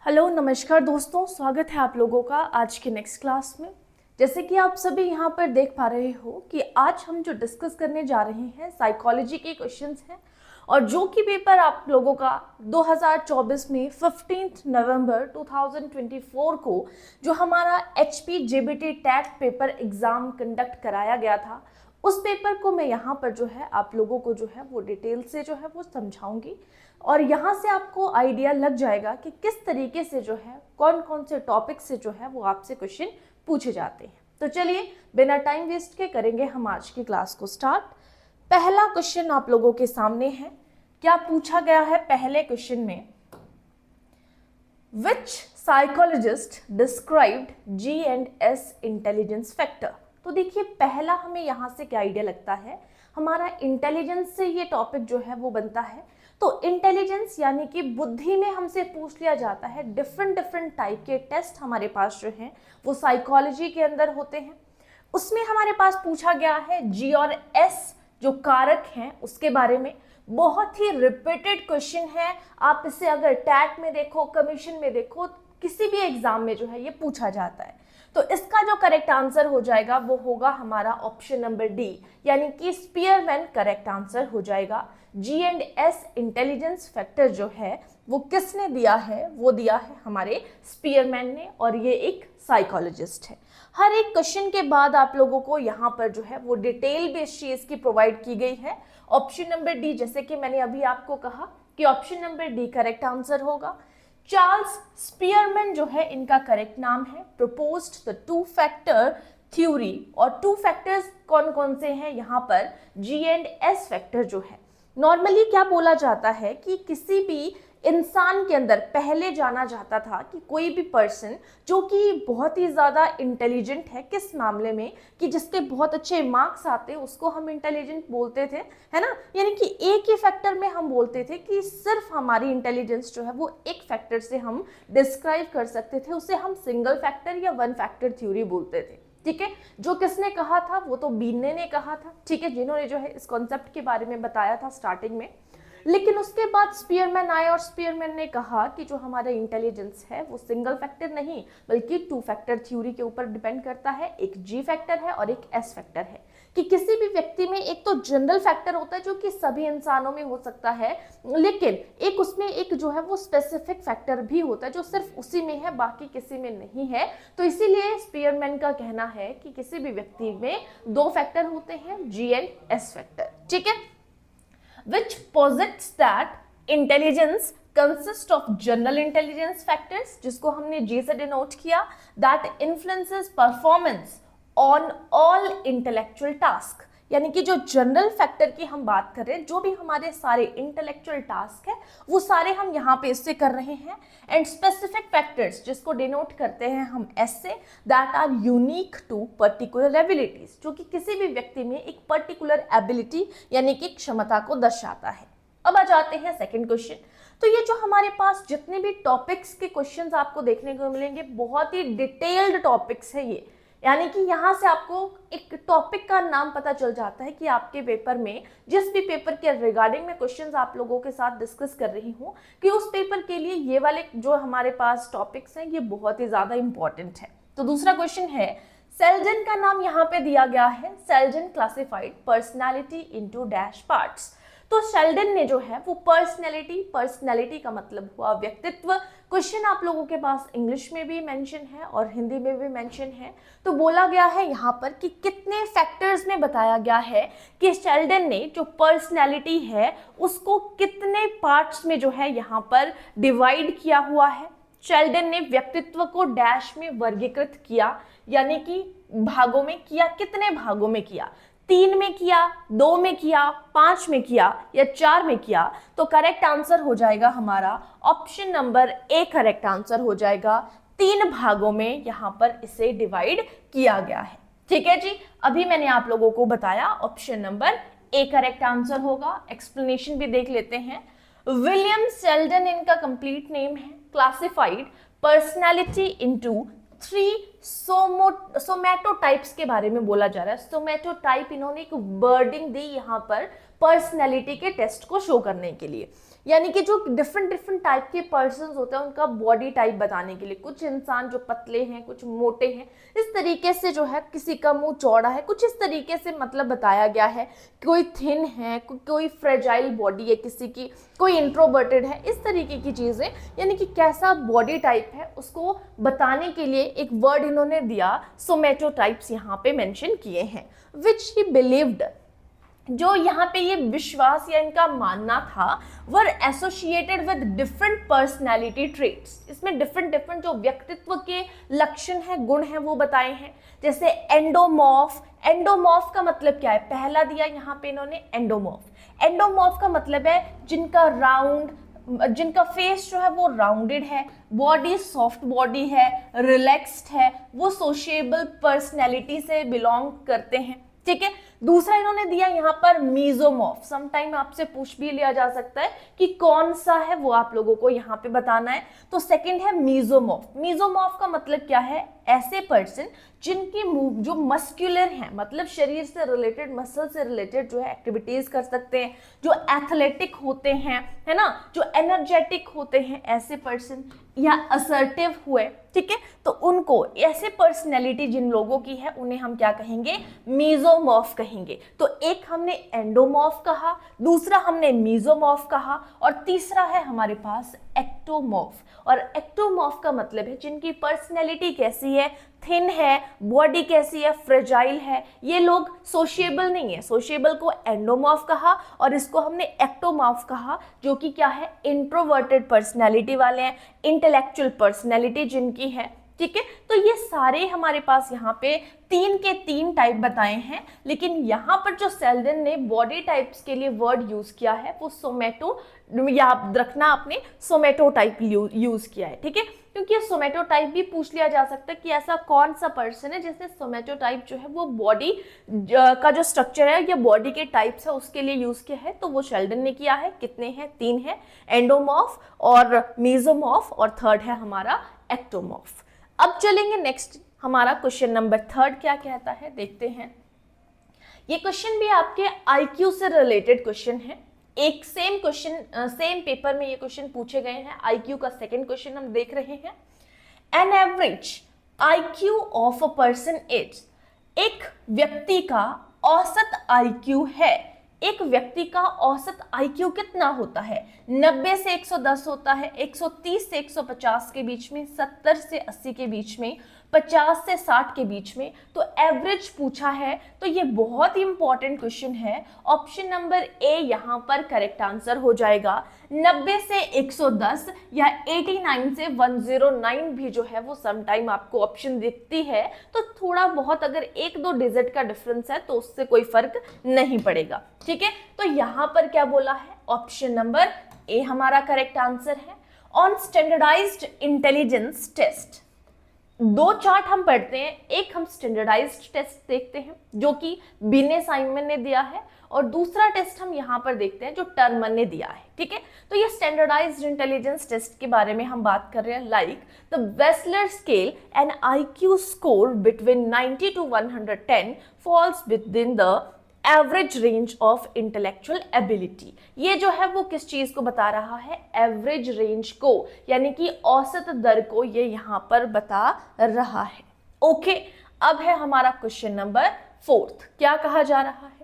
Hello नमस्कार दोस्तों, स्वागत है आप लोगों का आज के नेक्स्ट क्लास में। जैसे कि आप सभी यहाँ पर देख पा रहे हो कि आज हम जो डिस्कस करने जा रहे हैं साइकोलॉजी के क्वेश्चंस हैं और जो कि पेपर आप लोगों का 2024 में 15 नवंबर 2024 को जो हमारा HPJBT TET paper exam conduct कराया गया था, उस पेपर को मैं यहाँ पर जो है आप लोगों को जो है वो डिटेल से जो है वो समझाऊंगी और यहाँ से आपको आइडिया लग जाएगा कि किस तरीके से जो है कौन कौन से टॉपिक से जो है वो आपसे क्वेश्चन पूछे जाते हैं। तो चलिए बिना टाइम वेस्ट के करेंगे हम आज की क्लास को स्टार्ट। पहला क्वेश्चन आप लोगों के सामने है। क्या पूछा गया है पहले क्वेश्चन में? Which psychologist described G&S intelligence factor. तो देखिए पहला हमें यहाँ से क्या आइडिया लगता है, हमारा इंटेलिजेंस से ये टॉपिक जो है वो बनता है। तो इंटेलिजेंस यानी कि बुद्धि में हमसे पूछ लिया जाता है। डिफरेंट टाइप के टेस्ट हमारे पास जो हैं वो साइकोलॉजी के अंदर होते हैं। उसमें हमारे पास पूछा गया है G और S जो कारक हैं उसके बारे में। बहुत ही रिपीटेड क्वेश्चन है। आप इसे अगर टैट में देखो, कमीशन में देखो, किसी भी एग्जाम में जो है ये पूछा जाता है। तो इसका जो करेक्ट आंसर हो जाएगा वो होगा हमारा ऑप्शन नंबर डी, यानी कि स्पीयरमैन करेक्ट आंसर हो जाएगा। G&S इंटेलिजेंस फैक्टर जो है वो किसने दिया है? वो दिया है हमारे स्पीयरमैन ने और ये एक साइकोलॉजिस्ट है। हर एक क्वेश्चन के बाद आप लोगों को यहाँ पर जो है वो डिटेल बेस्ड चीज की प्रोवाइड की गई है। ऑप्शन नंबर डी, जैसे कि मैंने अभी आपको कहा कि option number D correct answer होगा। चार्ल्स स्पीयरमैन जो है इनका करेक्ट नाम है। Proposed the two factor theory, और टू फैक्टर्स कौन कौन से हैं यहाँ पर? G&S फैक्टर जो है। नॉर्मली क्या बोला जाता है कि किसी भी इंसान के अंदर पहले जाना जाता था कि कोई भी पर्सन जो कि बहुत ही ज़्यादा इंटेलिजेंट है, किस मामले में कि जिसके बहुत अच्छे मार्क्स आते उसको हम इंटेलिजेंट बोलते थे, है ना। यानी कि एक ही फैक्टर में हम बोलते थे कि सिर्फ हमारी इंटेलिजेंस जो है वो एक फैक्टर से हम डिस्क्राइब कर सकते थे, उसे हम सिंगल फैक्टर या वन फैक्टर थ्योरी बोलते थे। ठीक है, जो किसने कहा था? वो तो बीने ने कहा था, ठीक है, जिन्होंने जो है इस कॉन्सेप्ट के बारे में बताया था स्टार्टिंग में। लेकिन उसके बाद स्पीयरमैन आए और स्पीयरमैन ने कहा कि जो हमारा इंटेलिजेंस है वो सिंगल फैक्टर नहीं बल्कि टू फैक्टर थ्योरी के ऊपर डिपेंड करता है। एक G फैक्टर है और एक S फैक्टर है। कि किसी भी व्यक्ति में एक तो जनरल फैक्टर होता है जो कि सभी इंसानों में हो सकता है, लेकिन एक उसमें एक जो है वो स्पेसिफिक फैक्टर भी होता है जो सिर्फ उसी में है, बाकी किसी में नहीं है। तो इसीलिए स्पीयरमैन का कहना है कि किसी भी व्यक्ति में दो फैक्टर होते हैं, G&S फैक्टर। ठीक है, which posits that intelligence consists of general intelligence factors, जिसको हमने G से डिनोट किया, that influences performance on all intellectual task। यानी कि जो जनरल फैक्टर की हम बात कर रहे हैं, जो भी हमारे सारे इंटेलेक्चुअल टास्क है वो सारे हम यहाँ पे इससे कर रहे हैं। एंड स्पेसिफिक फैक्टर्स जिसको डिनोट करते हैं हम एस से, that are unique to particular abilities, जो कि किसी भी व्यक्ति में एक पर्टिकुलर एबिलिटी यानी कि क्षमता को दर्शाता है। अब आ जाते हैं सेकेंड क्वेश्चन। तो ये जो हमारे पास जितने भी टॉपिक्स के क्वेश्चंस आपको देखने को मिलेंगे बहुत ही डिटेल्ड टॉपिक्स है ये, यानी कि यहाँ से आपको एक टॉपिक का नाम पता चल जाता है कि आपके पेपर में जिस भी पेपर के रिगार्डिंग में क्वेश्चंस आप लोगों के साथ डिस्कस कर रही हूँ कि उस पेपर के लिए ये वाले जो हमारे पास टॉपिक्स हैं ये बहुत ही ज़्यादा इंपॉर्टेंट है। तो दूसरा क्वेश्चन है, सेल्जन का नाम यहाँ पे दिया गया है। Sheldon classified personality into dash parts. तो शेल्डन ने जो है वो पर्सनैलिटी का मतलब हुआ व्यक्तित्व। क्वेश्चन आप लोगों के पास इंग्लिश में भी मेंशन है और हिंदी में भी मेंशन है। तो बोला गया है यहाँ पर कि कितने फैक्टर्स में बताया गया है कि शेल्डन ने जो पर्सनैलिटी है उसको कितने पार्ट्स में जो है यहाँ पर डिवाइड किया हुआ है। शेल्डन ने व्यक्तित्व को डैश में वर्गीकृत किया, यानी कि भागों में किया। कितने भागों में किया? 3 में किया, 2 में किया, 5 में किया या 4 में किया? तो करेक्ट आंसर हो जाएगा हमारा option number A correct answer हो जाएगा। 3 भागों में यहाँ पर इसे डिवाइड किया गया है। ठीक है जी, अभी मैंने आप लोगों को बताया option number A correct answer होगा। एक्सप्लेनेशन भी देख लेते हैं। विलियम शेल्डन इनका कंप्लीट नेम है। क्लासिफाइड पर्सनैलिटी इनटू 3 सोमैटोटाइप्स के बारे में बोला जा रहा है। सोमैटोटाइप इन्होंने एक वर्डिंग दी यहाँ पर पर्सनैलिटी के टेस्ट को शो करने के लिए। यानी कि जो डिफरेंट डिफरेंट टाइप के पर्सन होते हैं उनका बॉडी टाइप बताने के लिए, कुछ इंसान जो पतले हैं, कुछ मोटे हैं, इस तरीके से जो है, किसी का मुंह चौड़ा है, कुछ इस तरीके से मतलब बताया गया है। कोई थिन है, कोई फ्रेजाइल बॉडी है किसी की, कोई इंट्रोवर्टेड है, इस तरीके की चीज़ें, यानी कि कैसा बॉडी टाइप है उसको बताने के लिए एक वर्ड इन्होंने दिया, सोमेटोटाइप्स यहाँ पे मेंशन किए हैं। विच ही बिलीव्ड, जो यहाँ पे ये विश्वास या इनका मानना था, वर associated with different personality traits. इसमें डिफरेंट डिफरेंट जो व्यक्तित्व के लक्षण हैं, गुण हैं, वो बताए हैं। जैसे एंडोमॉर्फ, एंडोमॉर्फ का मतलब क्या है, पहला दिया यहाँ पे इन्होंने एंडोमॉर्फ। एंडोमॉर्फ का मतलब है जिनका जिनका फेस जो है वो राउंडेड है, बॉडी सॉफ्ट बॉडी है, रिलैक्स्ड है, वो सोशिएबल पर्सनैलिटी से बिलोंग करते हैं, ठीक है। दूसरा इन्होंने दिया यहाँ पर मीजोमॉर्फ। समटाइम आपसे पूछ भी लिया जा सकता है कि कौन सा है, वो आप लोगों को यहाँ पे बताना है। तो सेकंड है मीजोमॉर्फ। मीजोमॉर्फ का मतलब क्या है, ऐसे पर्सन जिनकी मूव जो मस्कुलर हैं, मतलब शरीर से रिलेटेड, मसल से रिलेटेड जो है एक्टिविटीज कर सकते हैं, जो एथलेटिक होते हैं, है ना, जो एनर्जेटिक होते हैं, ऐसे पर्सन, या असर्टिव हुए, ठीक है। तो उनको, ऐसे पर्सनैलिटी जिन लोगों की है उन्हें हम क्या कहेंगे, मीजोमॉर्फ कहेंगे। तो एक हमने एंडोमॉर्फ कहा, दूसरा हमने मीजोमॉर्फ कहा, और तीसरा है हमारे पास एक्टोमॉर्फ। और एक्टोमॉर्फ का मतलब है जिनकी पर्सनैलिटी कैसी है, थिन है, बॉडी कैसी है, फ्रेजाइल है, ये लोग सोशिएबल नहीं है। सोशिएबल को एंडोमॉर्फ कहा और इसको हमने एक्टोमॉर्फ कहा, जो कि क्या है, इंट्रोवर्टेड पर्सनैलिटी वाले हैं, इंटेलेक्चुअल पर्सनैलिटी जिनकी है, ठीक है। तो ये सारे हमारे पास यहाँ पे 3 के 3 टाइप बताए हैं, लेकिन यहाँ पर जो सेल्डन ने बॉडी टाइप्स के लिए वर्ड यूज किया है वो सोमेटो, याद रखना आपने, सोमेटो टाइप यूज किया है, ठीक है। क्योंकि ये सोमेटो टाइप भी पूछ लिया जा सकता है कि ऐसा कौन सा पर्सन है जिसने सोमेटो टाइप जो है वो बॉडी का जो स्ट्रक्चर है या बॉडी के टाइप्स है उसके लिए यूज किया है। तो वो शेल्डन ने किया है। कितने हैं, 3 है, एंडोमॉर्फ और मीजोमॉर्फ, और थर्ड है हमारा एक्टोमॉर्फ। अब चलेंगे नेक्स्ट, हमारा क्वेश्चन नंबर 3 क्या कहता है, देखते हैं। ये क्वेश्चन भी आपके आईक्यू से रिलेटेड क्वेश्चन है। एक सेम क्वेश्चन, सेम पेपर में ये क्वेश्चन पूछे गए हैं। आईक्यू का सेकंड क्वेश्चन हम देख रहे हैं। An average IQ of a person is, एक व्यक्ति का औसत आईक्यू है। एक व्यक्ति का औसत आईक्यू कितना होता है, 90 से 110 होता है, 130 से 150 के बीच में, 70 से 80 के बीच में, 50 से 60 के बीच में। तो एवरेज पूछा है, तो ये बहुत ही इंपॉर्टेंट क्वेश्चन है। ऑप्शन नंबर ए यहाँ पर करेक्ट आंसर हो जाएगा। 90 से 110 या 89 से 109 भी जो है वो समटाइम आपको ऑप्शन दिखती है, तो थोड़ा बहुत अगर 1-2 डिजिट का डिफरेंस है तो उससे कोई फर्क नहीं पड़ेगा, ठीक है। तो यहाँ पर क्या बोला है, ऑप्शन नंबर ए हमारा करेक्ट आंसर है। On standardised intelligence test 2 chart हम पढ़ते हैं। एक हम स्टैंडर्डाइज्ड टेस्ट देखते हैं जो कि बिने साइमन ने दिया है, और दूसरा टेस्ट हम यहाँ पर देखते हैं जो टर्मन ने दिया है, ठीक है। तो ये स्टैंडर्डाइज्ड इंटेलिजेंस टेस्ट के बारे में हम बात कर रहे हैं। Like the Wechsler scale an IQ score between 90 to 110 falls within the average range of intellectual ability. ये जो है वो किस चीज को बता रहा है, एवरेज रेंज को, यानी कि औसत दर को ये यहाँ पर बता रहा है। ओके, अब है हमारा क्वेश्चन नंबर 4। क्या कहा जा रहा है,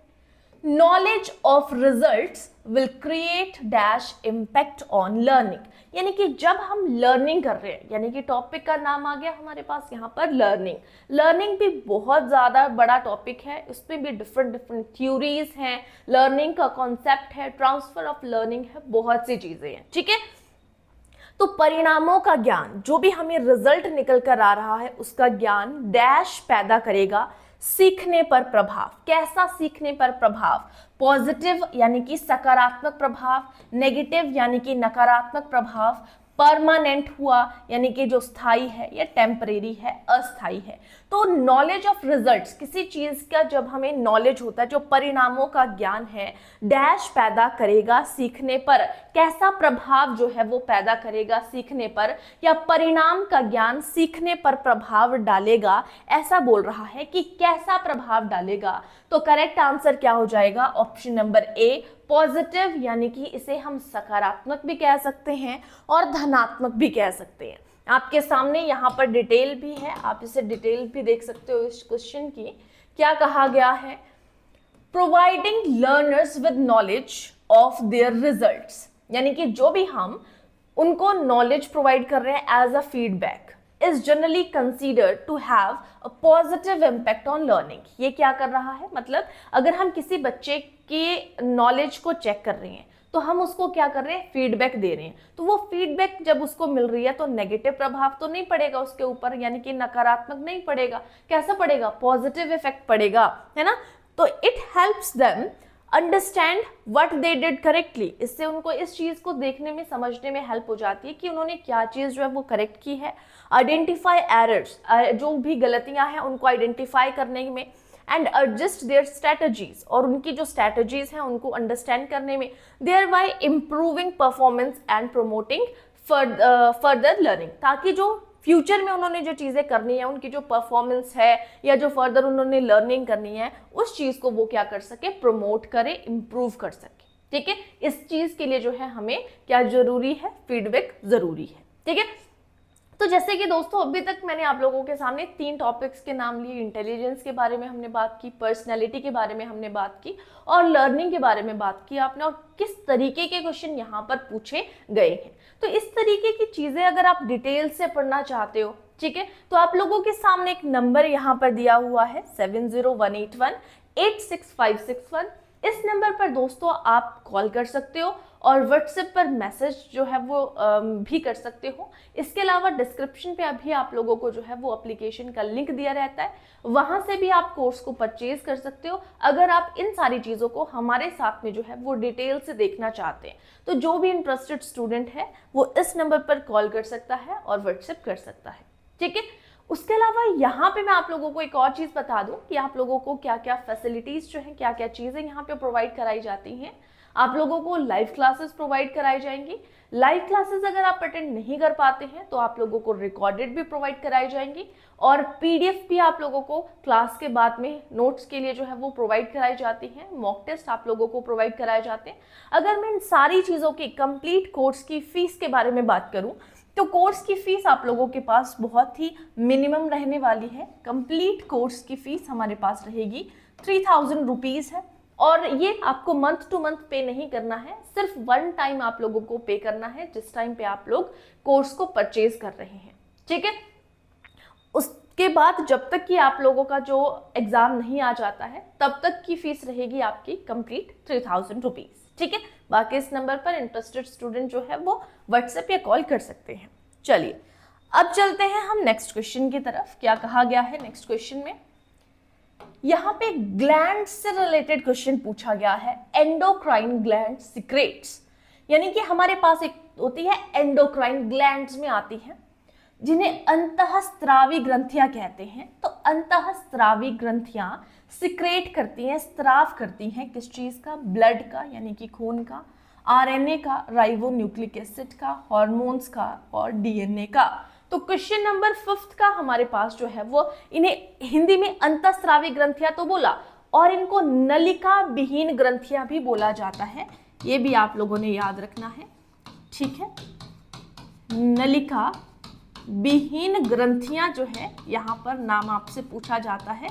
knowledge of results will create dash impact on learning. यानी कि जब हम लर्निंग कर रहे हैं, यानी कि टॉपिक का नाम आ गया हमारे पास यहाँ पर लर्निंग। लर्निंग भी बहुत ज़्यादा बड़ा टॉपिक है, उसमें भी डिफरेंट डिफरेंट थ्योरीज हैं, लर्निंग का कॉन्सेप्ट है, ट्रांसफर ऑफ लर्निंग है, बहुत सी चीज़ें हैं, ठीक है। तो परिणामों का ज्ञान, जो भी हमें रिजल्ट निकल कर आ रहा है उसका ज्ञान डैश पैदा करेगा सीखने पर प्रभाव। कैसा सीखने पर प्रभाव, पॉजिटिव यानी कि सकारात्मक प्रभाव, नेगेटिव यानी कि नकारात्मक प्रभाव, परमानेंट हुआ यानी कि जो स्थायी है, या टेम्परेरी है, अस्थायी है। तो नॉलेज ऑफ रिजल्ट्स, किसी चीज का जब हमें नॉलेज होता है, जो परिणामों का ज्ञान है, डैश पैदा करेगा सीखने पर। कैसा प्रभाव जो है वो पैदा करेगा सीखने पर, या परिणाम का ज्ञान सीखने पर प्रभाव डालेगा, ऐसा बोल रहा है कि कैसा प्रभाव डालेगा। तो करेक्ट आंसर क्या हो जाएगा, ऑप्शन नंबर ए पॉजिटिव यानी कि इसे हम सकारात्मक भी कह सकते हैं और धनात्मक भी कह सकते हैं। आपके सामने यहाँ पर डिटेल भी है, आप इसे डिटेल भी देख सकते हो इस क्वेश्चन की। क्या कहा गया है? Providing learners with knowledge of their results, यानी कि जो भी हम उनको नॉलेज प्रोवाइड कर रहे हैं as a feedback is generally considered to have a positive impact on learning. ये क्या कर रहा है? मतलब अगर हम किसी बच्चे के नॉलेज को चेक कर रहे हैं तो हम उसको क्या कर रहे हैं? फीडबैक दे रहे हैं। तो वो फीडबैक जब उसको मिल रही है तो नेगेटिव प्रभाव तो नहीं पड़ेगा उसके ऊपर, यानी कि नकारात्मक नहीं पड़ेगा। कैसा पड़ेगा? पॉजिटिव इफेक्ट पड़ेगा, है ना। तो it helps them understand what they did correctly. इससे उनको इस चीज को देखने में, समझने में हेल्प हो जाती है कि उन्होंने क्या चीज जो है वो करेक्ट की है। आइडेंटिफाई एरर्स, जो भी गलतियां हैं उनको आइडेंटिफाई करने में, एंड एडजस्ट देयर स्ट्रेटजीज, और उनकी जो स्ट्रेटजीज हैं उनको अंडरस्टैंड करने में, thereby improving performance and promoting further learning, ताकि जो फ्यूचर में उन्होंने जो चीज़ें करनी है, उनकी जो परफॉर्मेंस है या जो फर्दर उन्होंने लर्निंग करनी है, उस चीज़ को वो क्या कर सके? प्रमोट करे, इम्प्रूव कर सके। ठीक है, इस चीज़ के लिए जो है हमें क्या जरूरी है? फीडबैक जरूरी है। ठीक है, तो जैसे कि दोस्तों अभी तक मैंने आप लोगों के सामने 3 टॉपिक्स के नाम लिए। इंटेलिजेंस के बारे में हमने बात की, पर्सनैलिटी के बारे में हमने बात की, और लर्निंग के बारे में बात की आपने, और किस तरीके के क्वेश्चन यहाँ पर पूछे गए हैं। तो इस तरीके की चीज़ें अगर आप डिटेल से पढ़ना चाहते हो, ठीक है, तो आप लोगों के सामने एक नंबर यहाँ पर दिया हुआ है 7018186561। इस नंबर पर दोस्तों आप कॉल कर सकते हो और व्हाट्सएप पर मैसेज जो है वो भी कर सकते हो। इसके अलावा डिस्क्रिप्शन पे अभी आप लोगों को जो है वो एप्लीकेशन का लिंक दिया रहता है, वहां से भी आप कोर्स को परचेज कर सकते हो अगर आप इन सारी चीज़ों को हमारे साथ में जो है वो डिटेल से देखना चाहते हैं। तो जो भी इंटरेस्टेड स्टूडेंट है वो इस नंबर पर कॉल कर सकता है और व्हाट्सएप कर सकता है। ठीक है, उसके अलावा यहाँ पे मैं आप लोगों को एक और चीज़ बता दूं कि आप लोगों को क्या क्या फैसिलिटीज़ जो हैं, क्या क्या चीज़ें यहाँ पे प्रोवाइड कराई जाती हैं। आप लोगों को लाइव क्लासेस प्रोवाइड कराई जाएंगी। लाइव क्लासेस अगर आप अटेंड नहीं कर पाते हैं तो आप लोगों को रिकॉर्डेड भी प्रोवाइड कराई जाएंगी, और पीडीएफ भी आप लोगों को क्लास के बाद में नोट्स के लिए जो है वो प्रोवाइड कराई जाती हैं। मॉक टेस्ट आप लोगों को प्रोवाइड कराए जाते हैं। अगर मैं इन सारी चीज़ों की कंप्लीट कोर्स की फीस के बारे में बात करूँ तो कोर्स की फीस आप लोगों के पास बहुत ही मिनिमम रहने वाली है। कंप्लीट कोर्स की फीस हमारे पास रहेगी 3000 रुपीज़ है, और ये आपको मंथ टू मंथ पे नहीं करना है, सिर्फ वन टाइम आप लोगों को पे करना है जिस टाइम पे आप लोग कोर्स को परचेज कर रहे हैं। ठीक है, उसके बाद जब तक कि आप लोगों का जो एग्जाम नहीं आ जाता है तब तक की फीस रहेगी आपकी कंप्लीट 3000 रुपीज़। ठीक है, बाकी इस नंबर पर इंटरेस्टेड स्टूडेंट जो है वो व्हाट्सएप या कॉल कर सकते हैं। चलिए अब चलते हैं हम नेक्स्ट क्वेश्चन की तरफ। क्या कहा गया है नेक्स्ट क्वेश्चन में? यहाँ पे ग्लैंड से रिलेटेड क्वेश्चन पूछा गया है। एंडोक्राइन ग्लैंड सीक्रेट्स, यानी कि हमारे पास एक होती है एंडोक्राइन ग्लैंड्स में आती है जिन्हें अंतःस्रावी ग्रंथियां कहते हैं। तो अंतःस्रावी ग्रंथियां सिक्रेट करती हैं, स्त्राव करती हैं किस चीज का? ब्लड का, यानी कि खून का, आरएनए का, राइबोन्यूक्लिक एसिड का, हार्मोन्स का और डीएनए का। तो क्वेश्चन नंबर 5 का हमारे पास जो है वो, इन्हें हिंदी में अंतःस्रावी ग्रंथियां तो बोला, और इनको नलिका विहीन ग्रंथियां भी बोला जाता है। ये भी आप लोगों ने याद रखना है। ठीक है, नलिका विहीन ग्रंथियां जो है यहाँ पर नाम आपसे पूछा जाता है,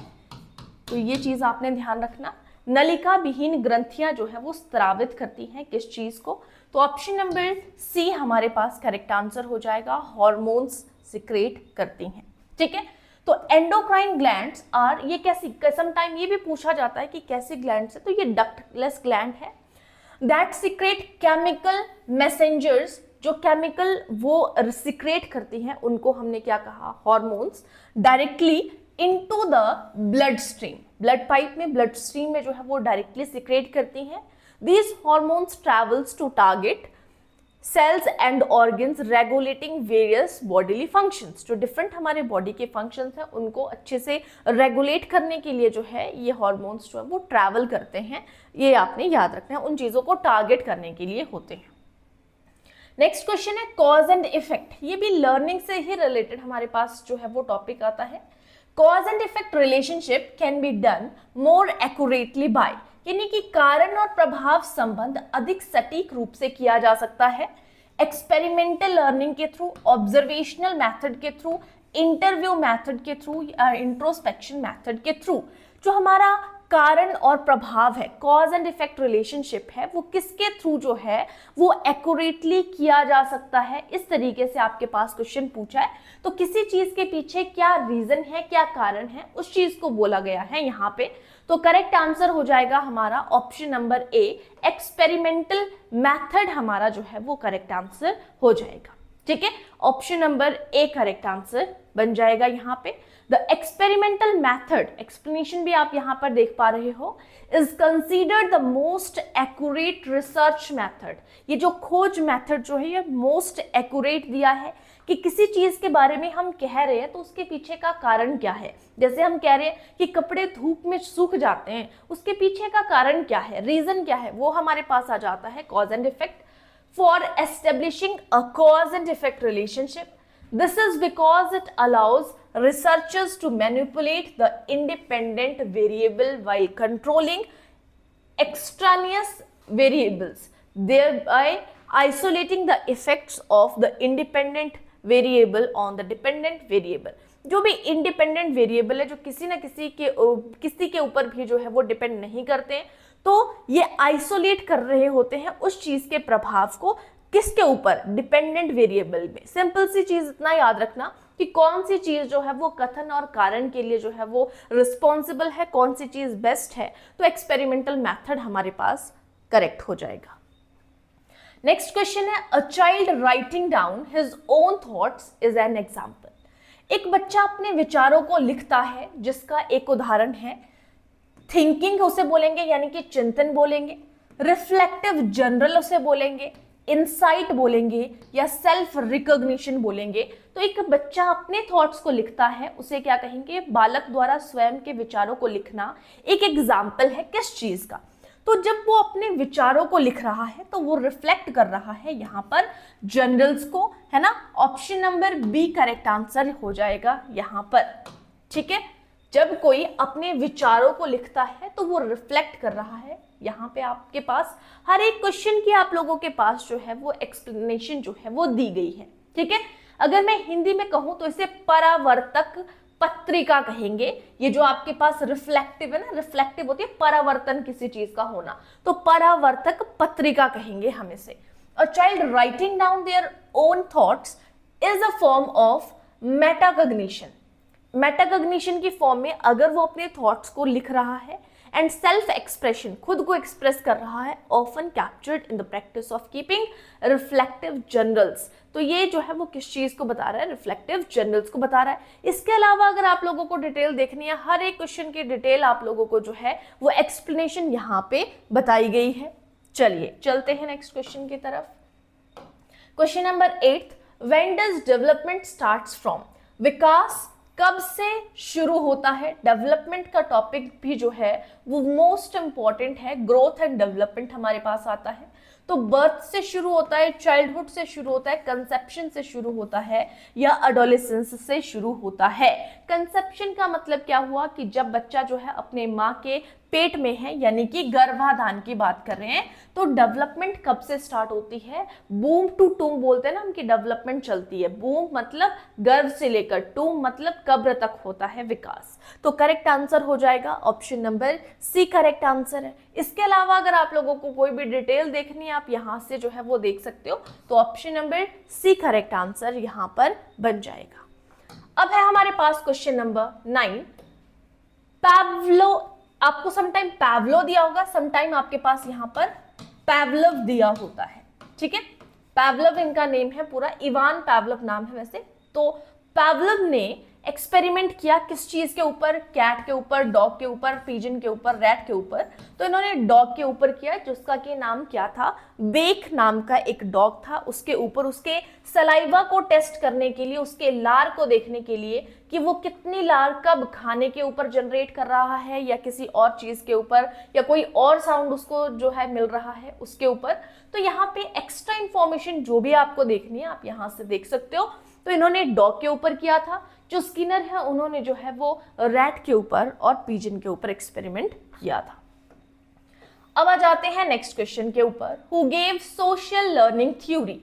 तो ये चीज आपने ध्यान रखना। नलिका विहीन ग्रंथियां जो है वो स्त्रावित करती हैं किस चीज को? तो ऑप्शन नंबर सी हमारे पास करेक्ट आंसर हो जाएगा, हार्मोन्स सिक्रेट करती हैं। ठीक है, तो एंडोक्राइन ग्लैंड्स आर, ये कैसी, समटाइम ये भी पूछा जाता है कि कैसी ग्लैंड्स है, तो ये डक्टलेस ग्लैंड है दैट सिक्रेट केमिकल मैसेंजर्स, जो केमिकल वो सिक्रेट करती हैं उनको हमने क्या कहा? Hormones, directly into the blood stream, blood pipe में, ब्लड स्ट्रीम में जो है वो डायरेक्टली सिक्रेट करती हैं। These hormones travels to target cells and organs regulating various bodily functions। जो डिफरेंट हमारे बॉडी के फंक्शंस हैं उनको अच्छे से रेगुलेट करने के लिए जो है ये हार्मोन्स जो है वो ट्रैवल करते हैं। ये आपने याद रखना है, उन चीज़ों को टारगेट करने के लिए होते हैं। नेक्स्ट क्वेश्चन है कॉज एंड इफेक्ट। ये भी लर्निंग से ही रिलेटेड हमारे पास जो है वो टॉपिक आता है। Cause and effect relationship can be done more accurately by यानी कि कारण और प्रभाव संबंध अधिक सटीक रूप से किया जा सकता है एक्सपेरिमेंटल लर्निंग के थ्रू, ऑब्जर्वेशनल मेथड के थ्रू, इंटरव्यू मेथड के थ्रू या इंट्रोस्पेक्शन मेथड के थ्रू। जो हमारा कारण और प्रभाव है, कॉज एंड इफेक्ट रिलेशनशिप है, वो किसके थ्रू जो है वो एक्यूरेटली किया जा सकता है। इस तरीके से आपके पास क्वेश्चन पूछा है तो किसी चीज के पीछे क्या रीजन है, क्या कारण है, उस चीज को बोला गया है यहाँ पे। तो करेक्ट आंसर हो जाएगा हमारा ऑप्शन नंबर ए, एक्सपेरिमेंटल मेथड हमारा जो है वो करेक्ट आंसर हो जाएगा। ठीक है, option number A correct answer बन जाएगा यहाँ पे। द एक्सपेरिमेंटल मैथड, एक्सप्लेनेशन भी आप यहाँ पर देख पा रहे हो, is considered the most accurate research method. ये जो खोज मैथड जो है ये मोस्ट एक्यूरेट दिया है कि किसी चीज के बारे में हम कह रहे हैं तो उसके पीछे का कारण क्या है। जैसे हम कह रहे हैं कि कपड़े धूप में सूख जाते हैं, उसके पीछे का कारण क्या है, रीजन क्या है, वो हमारे पास आ जाता है cause and effect. For establishing a cause and effect relationship, this is because it allows researchers to manipulate the independent variable while controlling extraneous variables, thereby isolating the effects of the independent variable on the dependent variable। जो भी independent variable है, जो किसी ना किसी के ऊपर भी जो है वो डिपेंड नहीं करते हैं, तो ये आइसोलेट कर रहे होते हैं उस चीज के प्रभाव को। किसके ऊपर? डिपेंडेंट वेरिएबल में। सिंपल सी चीज इतना याद रखना कि कौन सी चीज जो है वो कथन और कारण के लिए जो है वो रिस्पॉन्सिबल है, कौन सी चीज बेस्ट है, तो एक्सपेरिमेंटल मेथड हमारे पास करेक्ट हो जाएगा। नेक्स्ट क्वेश्चन है, a child writing down his own thoughts is an example. एक बच्चा अपने विचारों को लिखता है, जिसका एक उदाहरण है थिंकिंग उसे बोलेंगे यानी कि चिंतन बोलेंगे, रिफ्लेक्टिव जनरल उसे बोलेंगे, इंसाइट बोलेंगे या सेल्फ रिकॉग्निशन बोलेंगे। तो एक बच्चा अपने थॉट्स को लिखता है, उसे क्या कहेंगे? बालक द्वारा स्वयं के विचारों को लिखना एक एग्जाम्पल है किस चीज का? तो जब वो अपने विचारों को लिख रहा है तो वो रिफ्लेक्ट कर रहा है यहाँ पर जनरल्स को, है ना। Option number B correct answer हो जाएगा यहाँ पर। ठीक है, जब कोई अपने विचारों को लिखता है तो वो रिफ्लेक्ट कर रहा है। यहाँ पे आपके पास हर एक क्वेश्चन की आप लोगों के पास जो है वो एक्सप्लेनेशन जो है वो दी गई है। ठीक है, अगर मैं हिंदी में कहूँ तो इसे परावर्तक पत्रिका कहेंगे। ये जो आपके पास रिफ्लेक्टिव है ना, रिफ्लेक्टिव होती है परावर्तन किसी चीज का होना, तो परावर्तक पत्रिका कहेंगे हम इसे। A child writing down their own thoughts is a form of metacognition. Metacognition की फॉर्म में अगर वो अपने थॉट्स को लिख रहा है, एंड सेल्फ एक्सप्रेशन, खुद को एक्सप्रेस कर रहा है, often captured in the practice of keeping reflective journals. तो ये जो है वो किस चीज को बता रहा है? रिफ्लेक्टिव जर्नल्स को बता रहा है। इसके अलावा अगर आप लोगों को डिटेल देखनी है, हर एक क्वेश्चन की डिटेल आप लोगों को जो है वो एक्सप्लेनेशन यहाँ पे बताई गई है। चलिए चलते हैं नेक्स्ट क्वेश्चन की तरफ। Question number 8, when does development starts from? विकास कब से शुरू होता है? डेवलपमेंट का टॉपिक भी जो है वो मोस्ट इंपॉर्टेंट है। ग्रोथ एंड डेवलपमेंट हमारे पास आता है, तो बर्थ से शुरू होता है, चाइल्डहुड से शुरू होता है, कंसेप्शन से शुरू होता है या एडोलेसेंस से शुरू होता है। कंसेप्शन का मतलब क्या हुआ कि जब बच्चा जो है अपने माँ के पेट में है, यानी कि गर्भाधान की बात कर रहे हैं। तो डेवलपमेंट कब से स्टार्ट होती है? बूम टू टूम बोलते हैं ना हम, कि डेवलपमेंट चलती है। बूम मतलब गर्भ से लेकर, टूम मतलब कब्र तक होता है विकास। तो करेक्ट आंसर हो जाएगा option number C correct answer है। इसके अलावा अगर आप लोगों को कोई भी डिटेल देखनी है, आप यहाँ से जो है वो देख सकते हो। तो option number C correct answer यहाँ पर बन जाएगा। अब है हमारे पास क्वेश्चन नंबर 9, पैवलो। आपको समटाइम पैवलो दिया होगा, समटाइम आपके पास यहाँ पर पैवलव दिया होता है। ठीक है, पैवलव इनका नेम है पूरा, इवान पैवलव नाम है वैसे। तो पैवलव ने एक्सपेरिमेंट किया किस चीज के ऊपर? कैट के ऊपर, डॉग के ऊपर, पिजन के ऊपर, रैट के ऊपर। तो इन्होंने डॉग के ऊपर किया, जिसका के नाम क्या था? बेक नाम का एक डॉग था। उसके ऊपर उसके सलाइवा को टेस्ट करने के लिए, उसके लार को देखने के लिए कि वो कितनी लार कब खाने के ऊपर जनरेट कर रहा है या किसी और चीज के ऊपर, या कोई और साउंड उसको जो है मिल रहा है उसके ऊपर। तो यहाँ पे एक्स्ट्रा इंफॉर्मेशन जो भी आपको देखनी है आप यहाँ से देख सकते हो। तो इन्होंने डॉग के ऊपर किया था, जो स्किनर है उन्होंने जो है वो रैट के ऊपर और पिजन के ऊपर एक्सपेरिमेंट किया था। अब आ जाते हैं नेक्स्ट क्वेश्चन के ऊपर। Who gave social learning theory.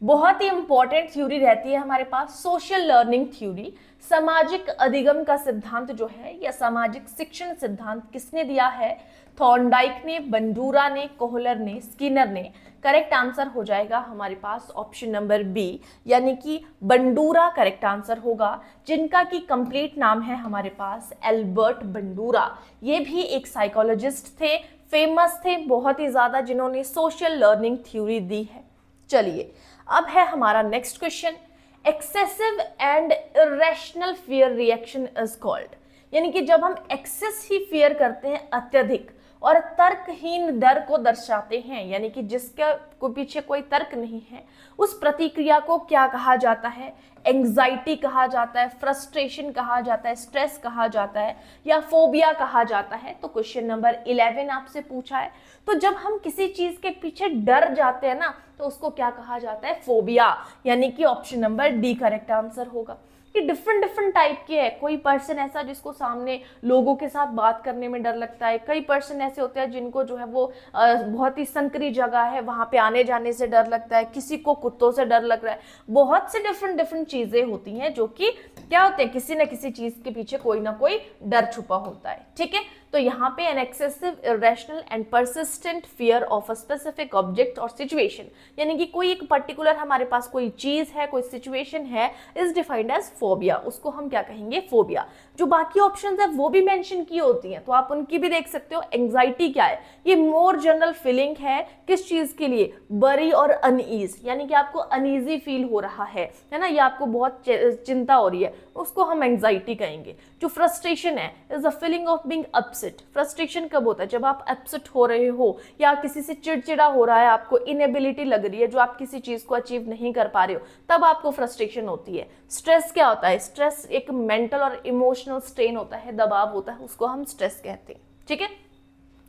बहुत ही इंपॉर्टेंट थ्योरी रहती है हमारे पास सोशल लर्निंग थ्योरी। सामाजिक अधिगम का सिद्धांत जो है या सामाजिक शिक्षण सिद्धांत किसने दिया है? थॉर्नडाइक ने, बंडूरा ने, कोहलर ने, स्किनर ने। करेक्ट आंसर हो जाएगा हमारे पास ऑप्शन नंबर बी, यानी कि बंडूरा करेक्ट आंसर होगा, जिनका की कंप्लीट नाम है हमारे पास एल्बर्ट बंडूरा। ये भी एक साइकोलॉजिस्ट थे, फेमस थे बहुत ही ज्यादा, जिन्होंने सोशल लर्निंग थ्योरी दी है। चलिए अब है हमारा next question. Excessive and irrational fear reaction is called, यानी कि जब हम एक्सेस ही फियर करते हैं, अत्यधिक और तर्कहीन डर को दर्शाते हैं, यानी कि जिसके को पीछे कोई तर्क नहीं है, उस प्रतिक्रिया को क्या कहा जाता है? एंग्जाइटी कहा जाता है, फ्रस्ट्रेशन कहा जाता है, स्ट्रेस कहा जाता है, या फोबिया कहा जाता है। तो क्वेश्चन नंबर 11 आपसे पूछा है। तो जब हम किसी चीज के पीछे डर जाते हैं ना, तो उसको क्या कहा जाता है? फोबिया, यानी कि option number D correct answer होगा। कि डिफरेंट डिफरेंट टाइप के है। कोई पर्सन ऐसा जिसको सामने लोगों के साथ बात करने में डर लगता है, कई पर्सन ऐसे होते हैं जिनको जो है वो बहुत ही संकरी जगह है वहाँ पे आने जाने से डर लगता है, किसी को कुत्तों से डर लग रहा है। बहुत से डिफरेंट डिफरेंट चीजें होती हैं जो कि क्या होते हैं, किसी न किसी चीज के पीछे कोई ना कोई डर छुपा होता है। ठीक है, तो यहाँ पे an excessive, irrational and persistent fear of a specific object और सिचुएशन, यानी कि कोई एक पर्टिकुलर हमारे पास कोई चीज है, कोई सिचुएशन है, इज डिफाइंड एज फोबिया। उसको हम क्या कहेंगे? फोबिया। जो बाकी ऑप्शंस है वो भी मेंशन की होती हैं, तो आप उनकी भी देख सकते हो। एंग्जाइटी क्या है? ये मोर जनरल फीलिंग है, किस चीज के लिए? बरी और अनईज, यानी कि आपको अनईजी फील हो रहा है ना, या आपको बहुत चिंता हो रही है, उसको हम एंग्जाइटी कहेंगे। जो फ्रस्ट्रेशन है, is a feeling of being upset. Frustration कब होता है? जब आप अपसेट हो रहे हो या किसी से चिड़चिड़ा हो रहा है, आपको इनएबिलिटी लग रही है, जो आप किसी चीज को अचीव नहीं कर पा रहे हो, तब आपको फ्रस्ट्रेशन होती है। स्ट्रेस क्या होता है? स्ट्रेस एक मेंटल और इमोशनल स्ट्रेन होता है, दबाव होता है, उसको हम स्ट्रेस कहते हैं। ठीक है,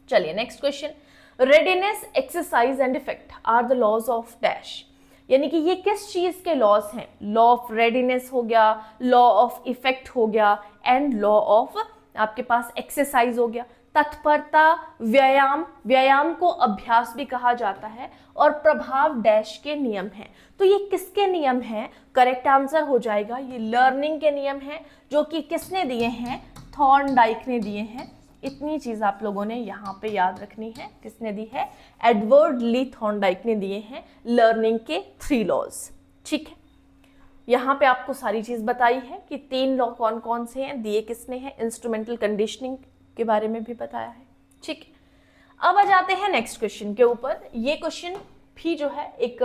चलिए next question. Readiness, exercise and effect are the laws of dash, यानी कि ये किस चीज के लॉज हैं? लॉ ऑफ रेडीनेस हो गया, लॉ ऑफ इफेक्ट हो गया, एंड लॉ ऑफ आपके पास एक्सरसाइज हो गया। तत्परता, व्यायाम, व्यायाम को अभ्यास भी कहा जाता है, और प्रभाव डैश के नियम हैं। तो ये किसके नियम हैं? करेक्ट आंसर हो जाएगा ये लर्निंग के नियम हैं, जो कि किसने दिए हैं? थॉर्नडाइक ने दिए हैं। इतनी चीज आप लोगों ने यहाँ पे याद रखनी है। किसने दी है? एडवर्ड ली थॉर्नडाइक ने दिए हैं लर्निंग के 3 लॉज। ठीक है, यहाँ पे आपको सारी चीज बताई है कि 3 लॉ कौन कौन से हैं, दिए किसने हैं, इंस्ट्रूमेंटल कंडीशनिंग के बारे में भी बताया है। ठीक है, अब आ जाते हैं नेक्स्ट क्वेश्चन के ऊपर। ये क्वेश्चन भी जो है एक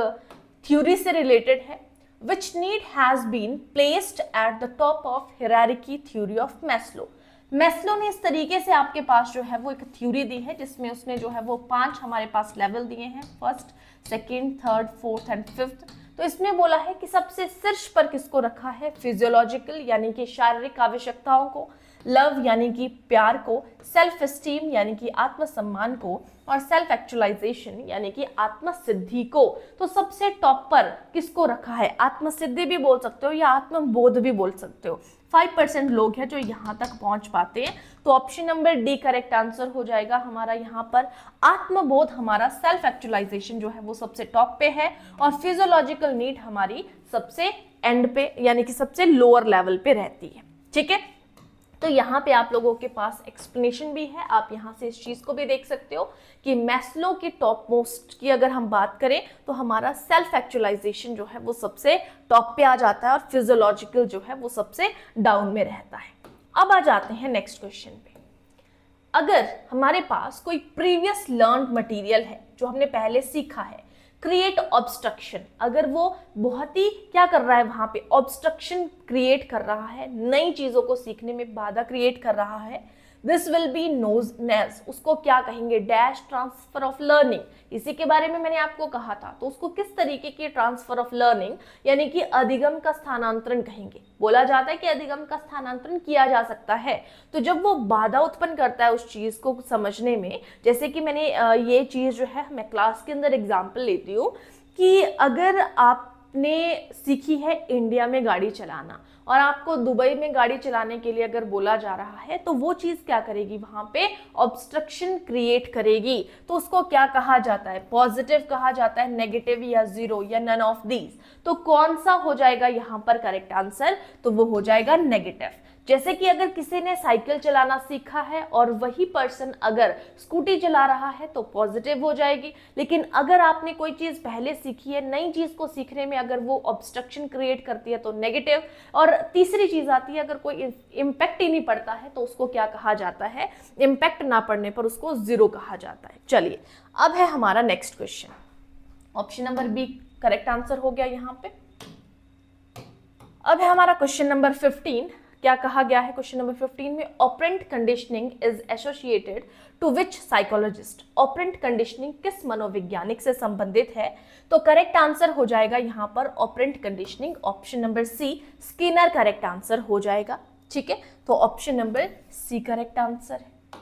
थ्योरी से रिलेटेड है। Which need has been placed at the top of hierarchy theory of Maslow. Maslow ने इस तरीके से आपके पास जो है वो एक थ्योरी दी है, जिसमें उसने जो है वो 5 हमारे पास लेवल दिए हैं, 1st, 2nd, 3rd, 4th and 5th। तो इसमें बोला है कि सबसे शीर्ष पर किसको रखा है? फिजियोलॉजिकल यानी कि शारीरिक आवश्यकताओं को, लव यानी कि प्यार को, सेल्फ एस्टीम यानी कि आत्मसम्मान को, और सेल्फ एक्चुअलाइजेशन यानी कि आत्मसिद्धि को। तो सबसे टॉप पर किसको रखा है? आत्मसिद्धि भी बोल सकते हो या आत्मबोध भी बोल सकते हो। 5% लोग हैं जो यहाँ तक पहुंच पाते हैं। तो option number D correct answer हो जाएगा हमारा यहाँ पर। आत्मबोध हमारा, सेल्फ एक्चुअलाइजेशन जो है वो सबसे टॉप पे है, और फिजियोलॉजिकल नीड हमारी सबसे एंड पे यानी कि सबसे लोअर लेवल पे रहती है। ठीक है, तो यहाँ पे आप लोगों के पास एक्सप्लेनेशन भी है, आप यहाँ से इस चीज को भी देख सकते हो कि मैस्लो की टॉप मोस्ट की अगर हम बात करें तो हमारा सेल्फ एक्चुअलाइजेशन जो है वो सबसे टॉप पे आ जाता है, और फिजियोलॉजिकल जो है वो सबसे डाउन में रहता है। अब आ जाते हैं नेक्स्ट क्वेश्चन पे। अगर हमारे पास कोई प्रीवियस लर्न्ड मटेरियल है जो हमने पहले सीखा है, क्रिएट ऑब्स्ट्रक्शन, अगर वो बहुत ही क्या कर रहा है, वहां पे ऑब्स्ट्रक्शन क्रिएट कर रहा है, नई चीजों को सीखने में बाधा क्रिएट कर रहा है, दिस विल बी नोज नेज, उसको क्या कहेंगे? Dash transfer of learning. इसी के बारे में मैंने आपको कहा था। तो उसको किस तरीके की ट्रांसफर ऑफ लर्निंग यानी कि अधिगम का स्थानांतरण कहेंगे। बोला जाता है कि अधिगम का स्थानांतरण किया जा सकता है। तो जब वो बाधा उत्पन्न करता है उस चीज को समझने में, जैसे कि मैंने ये चीज जो है मैं क्लास के अंदर एग्जाम्पल लेती हूँ कि अगर आप आपने सीखी है इंडिया में गाड़ी चलाना और आपको दुबई में गाड़ी चलाने के लिए अगर बोला जा रहा है तो वो चीज़ क्या करेगी, वहाँ पे ऑब्स्ट्रक्शन क्रिएट करेगी। तो उसको क्या कहा जाता है, पॉजिटिव कहा जाता है, नेगेटिव या जीरो या नन ऑफ दीज। तो कौन सा हो जाएगा यहाँ पर करेक्ट आंसर, तो वो हो जाएगा नेगेटिव। जैसे कि अगर किसी ने साइकिल चलाना सीखा है और वही पर्सन अगर स्कूटी चला रहा है तो पॉजिटिव हो जाएगी, लेकिन अगर आपने कोई चीज़ पहले सीखी है, नई चीज़ को सीखने में अगर वो ऑब्स्ट्रक्शन क्रिएट करती है तो नेगेटिव। और तीसरी चीज़ आती है, अगर कोई इम्पैक्ट ही नहीं पड़ता है तो उसको क्या कहा जाता है, इम्पैक्ट ना पड़ने पर उसको जीरो कहा जाता है। चलिए अब है हमारा next question, option number B correct answer हो गया यहाँ पे। अब है हमारा क्वेश्चन नंबर 15। क्या कहा गया है क्वेश्चन नंबर 15 में, operant conditioning is associated to which psychologist. Operant conditioning किस मनोवैज्ञानिक से संबंधित है, तो करेक्ट आंसर हो जाएगा यहाँ पर operant conditioning, option number C Skinner correct answer हो जाएगा। ठीक है, तो option number C correct answer है।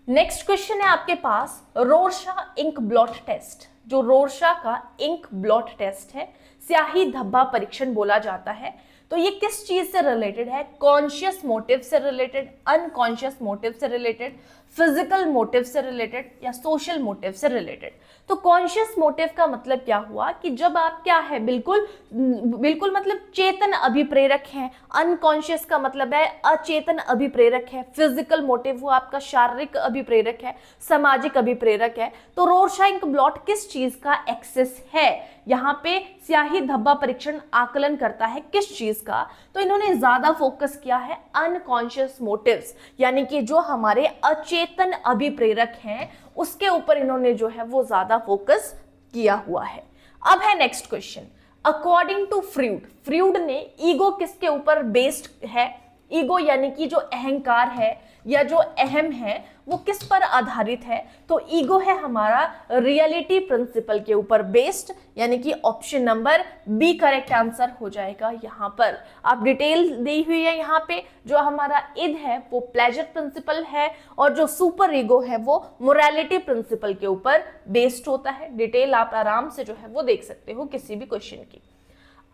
नेक्स्ट क्वेश्चन है आपके पास, रोरशा इंक ब्लॉट टेस्ट। जो रोरशा का इंक ब्लॉट टेस्ट है, स्याही धब्बा परीक्षण बोला जाता है, तो ये किस चीज से रिलेटेड है, कॉन्शियस मोटिव से रिलेटेड, अनकॉन्शियस मोटिव से रिलेटेड, फिजिकल मोटिव से रिलेटेड या सोशल मोटिव से रिलेटेड। तो कॉन्शियस मोटिव का मतलब क्या हुआ कि जब आप क्या है, बिल्कुल मतलब चेतन अभिप्रेरक हैं। अनकॉन्शियस का मतलब है अचेतन अभिप्रेरक है। फिजिकल मोटिव वो आपका शारीरिक अभिप्रेरक है, सामाजिक अभिप्रेरक है। तो रोरशा इंक ब्लॉट किस चीज का एक्सेस है, यहाँ पे स्याही धब्बा परीक्षण आकलन करता है किस चीज का, तो इन्होंने ज्यादा फोकस किया है अनकॉन्शियस मोटिव्स, यानी कि जो हमारे अचेतन अभिप्रेरक हैं उसके ऊपर इन्होंने जो है वो ज्यादा फोकस किया हुआ है। अब है next question, according to Freud, Freud ने ईगो किसके ऊपर बेस्ड है, ईगो यानी कि जो अहंकार है या जो अहम है वो किस पर आधारित है, तो ईगो है हमारा रियलिटी प्रिंसिपल के ऊपर बेस्ड, यानी कि option number B correct answer हो जाएगा। यहाँ पर आप डिटेल दी हुई है, यहाँ पे जो हमारा इद है वो प्लेजर प्रिंसिपल है और जो सुपर ईगो है वो मोरालिटी प्रिंसिपल के ऊपर बेस्ड होता है। डिटेल आप आराम से जो है वो देख सकते हो किसी भी क्वेश्चन की।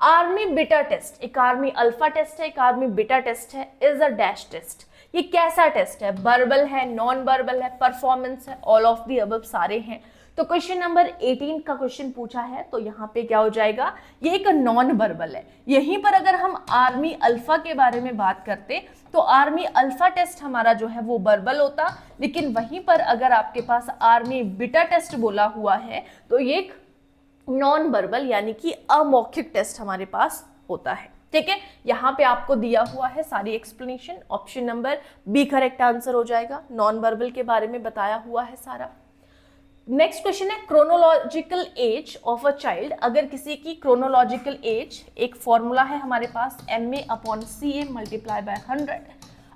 आर्मी बीटा टेस्ट, एक आर्मी अल्फा टेस्ट है, एक आर्मी बीटा टेस्ट है, इज अ डैश टेस्ट। ये कैसा टेस्ट है, वर्बल है, नॉन वर्बल है, परफॉर्मेंस है, ऑल ऑफ दी अबव सारे हैं। तो क्वेश्चन नंबर 18 का क्वेश्चन पूछा है, तो यहाँ पे क्या हो जाएगा, ये एक नॉन वर्बल है। यहीं पर अगर हम आर्मी अल्फा के बारे में बात करते तो आर्मी अल्फा टेस्ट हमारा जो है वो वर्बल होता, लेकिन वहीं पर अगर आपके पास आर्मी बीटा टेस्ट बोला हुआ है तो ये एक नॉन वर्बल यानी कि अमौखिक टेस्ट हमारे पास होता है। ठीक है, यहाँ पे आपको दिया हुआ है सारी explanation, option number B correct answer हो जाएगा। नॉन वर्बल के बारे में बताया हुआ है सारा। नेक्स्ट क्वेश्चन है, chronological age of a child. अगर किसी की क्रोनोलॉजिकल एज, एक फॉर्मूला है हमारे पास MA/CA मल्टीप्लाई बाय 100।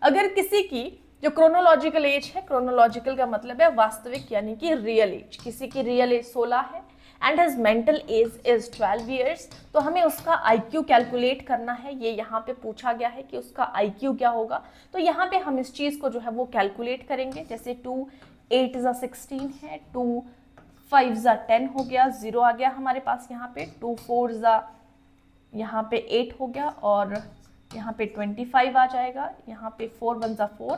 अगर किसी की जो क्रोनोलॉजिकल एज है, क्रोनोलॉजिकल का मतलब है वास्तविक यानी कि रियल एज, किसी की रियल एज 16 है and his mental as is 12 years, तो हमें उसका IQ कैलकुलेट करना है। ये यहाँ पे पूछा गया है कि उसका IQ क्या होगा, तो यहाँ पे हम इस चीज़ को जो है वो कैलकुलेट करेंगे। जैसे 2 8 = 16 है, 2 5 = 10 हो गया, 0 आ गया हमारे पास यहाँ पे, 2 4 = यहाँ पे 8 हो गया और यहाँ पे 25 आ जाएगा, यहाँ पे 4 1 = 4,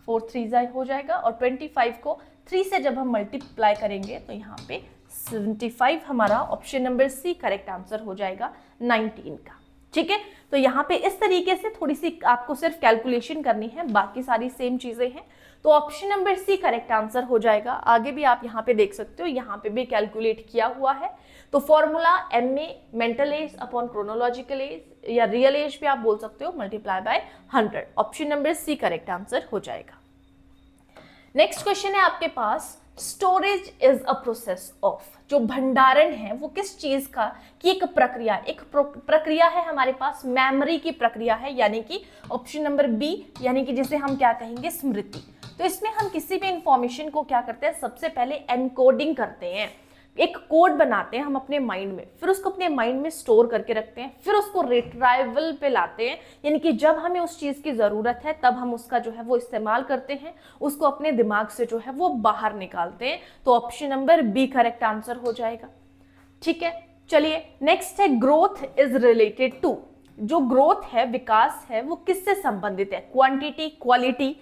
4 3 हो जाएगा और 25 को 3 से जब हम मल्टीप्लाई करेंगे तो यहाँ पे 75 हमारा option number C correct answer हो जाएगा 19 का। ठीक है, तो यहाँ पे इस तरीके से थोड़ी सी आपको सिर्फ कैलकुलेशन करनी है, बाकी सारी सेम चीजें हैं। तो option number C correct answer हो जाएगा। आगे भी आप यहाँ पे देख सकते हो, यहाँ पे भी कैलकुलेट किया हुआ है। तो formula MA mental age upon chronological age या रियल एज भी आप बोल सकते हो multiply by 100, option number C correct answer हो जाएगा। नेक्स्ट क्वेश्चन है आपके पास, storage is a process of, जो भंडारण है वो किस चीज का, कि एक प्रक्रिया है हमारे पास, मेमोरी की प्रक्रिया है, यानी कि ऑप्शन नंबर बी, यानी कि जिसे हम क्या कहेंगे, स्मृति। तो इसमें हम किसी भी इंफॉर्मेशन को क्या करते हैं, सबसे पहले एनकोडिंग करते हैं, एक कोड बनाते हैं हम अपने माइंड में, फिर उसको अपने माइंड में स्टोर करके रखते हैं, फिर उसको रिट्राइवल पे लाते हैं, यानी कि जब हमें उस चीज़ की ज़रूरत है तब हम उसका जो है वो इस्तेमाल करते हैं, उसको अपने दिमाग से जो है वो बाहर निकालते हैं। तो option number B correct answer हो जाएगा। ठीक है, चलिए नेक्स्ट है ग्रोथ इज रिलेटेड टू। जो ग्रोथ है, विकास है, वो किससे संबंधित है? क्वांटिटी, क्वालिटी,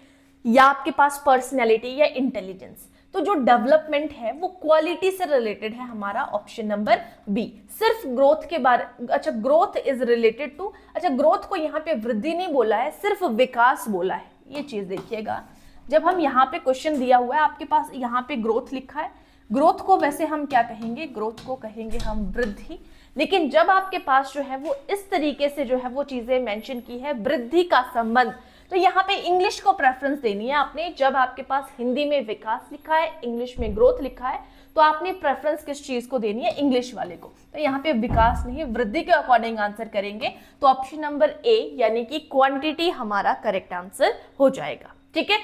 या आपके पास पर्सनैलिटी या इंटेलिजेंस? तो जो डेवलपमेंट है वो क्वालिटी से रिलेटेड है, हमारा ऑप्शन नंबर बी। सिर्फ ग्रोथ के बारे, अच्छा ग्रोथ इज रिलेटेड टू, अच्छा ग्रोथ को यहाँ पे वृद्धि नहीं बोला है, सिर्फ विकास बोला है। ये चीज देखिएगा, जब हम यहाँ पे क्वेश्चन दिया हुआ है आपके पास, यहाँ पे ग्रोथ लिखा है, ग्रोथ को वैसे हम क्या कहेंगे? ग्रोथ को कहेंगे हम वृद्धि। लेकिन जब आपके पास जो है वो इस तरीके से जो है वो चीजें मेंशन की है, वृद्धि का संबंध, तो यहाँ पे इंग्लिश को प्रेफरेंस देनी है आपने। जब आपके पास हिंदी में विकास लिखा है, इंग्लिश में ग्रोथ लिखा है, तो आपने प्रेफरेंस किस चीज को देनी है? इंग्लिश वाले को। तो यहाँ पे विकास नहीं, वृद्धि के अकॉर्डिंग आंसर करेंगे, तो ऑप्शन नंबर ए यानी कि क्वांटिटी हमारा करेक्ट आंसर हो जाएगा। ठीक है,